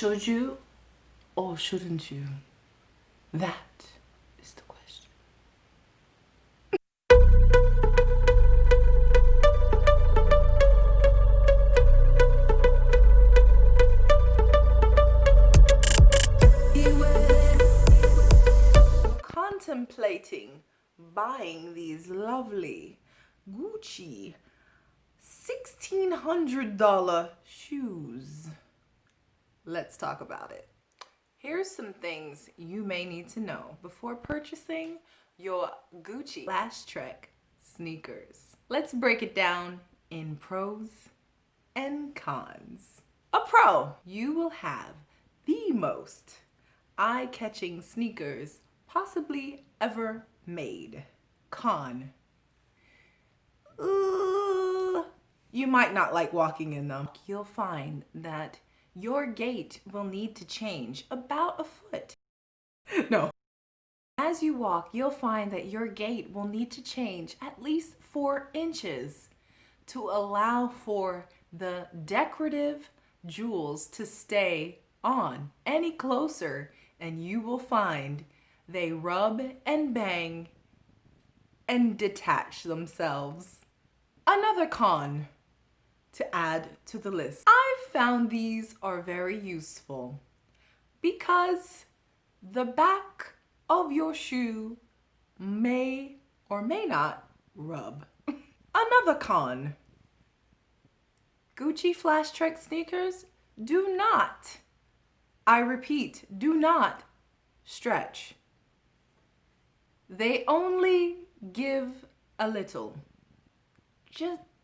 Should you or shouldn't you? That is the question. Contemplating buying these lovely Gucci $1,600 shoes. Let's talk about it. Here's some things you may need to know before purchasing your Gucci Flashtrek sneakers. Let's break it down in pros and cons. A pro, you will have the most eye-catching sneakers possibly ever made. Con, you might not like walking in them. You'll find that your gait will need to change about a foot. No. As you walk, you'll find that your gait will need to change at least 4 inches to allow for the decorative jewels to stay on. Any closer and you will find they rub and bang and detach themselves. Another con to add to the list. I've found these are very useful because the back of your shoe may or may not rub. Another con. Gucci Flashtrek sneakers do not, I repeat, do not stretch. They only give a little.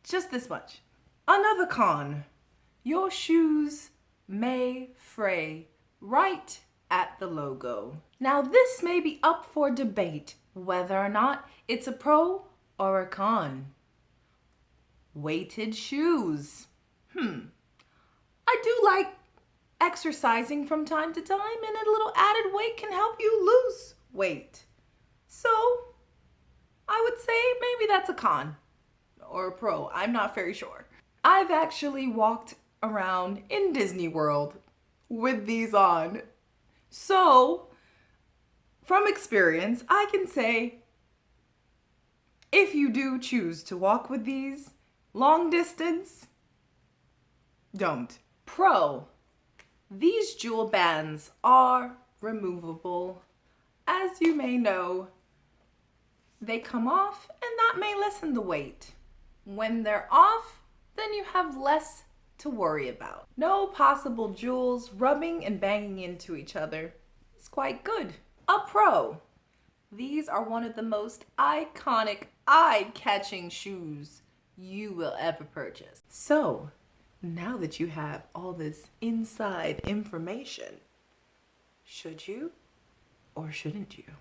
Just this much. Another con, your shoes may fray right at the logo. Now this may be up for debate whether or not it's a pro or a con. Weighted shoes. I do like exercising from time to time, and a little added weight can help you lose weight. So I would say maybe that's a con or a pro. I'm not very sure. I've actually walked around in Disney World with these on. So from experience, I can say if you do choose to walk with these long distance, don't. Pro, these jewel bands are removable. As you may know, they come off and that may lessen the weight. When they're off, then you have less to worry about. No possible jewels rubbing and banging into each other. It's quite good. A pro, these are one of the most iconic, eye-catching shoes you will ever purchase. So, now that you have all this inside information, should you or shouldn't you?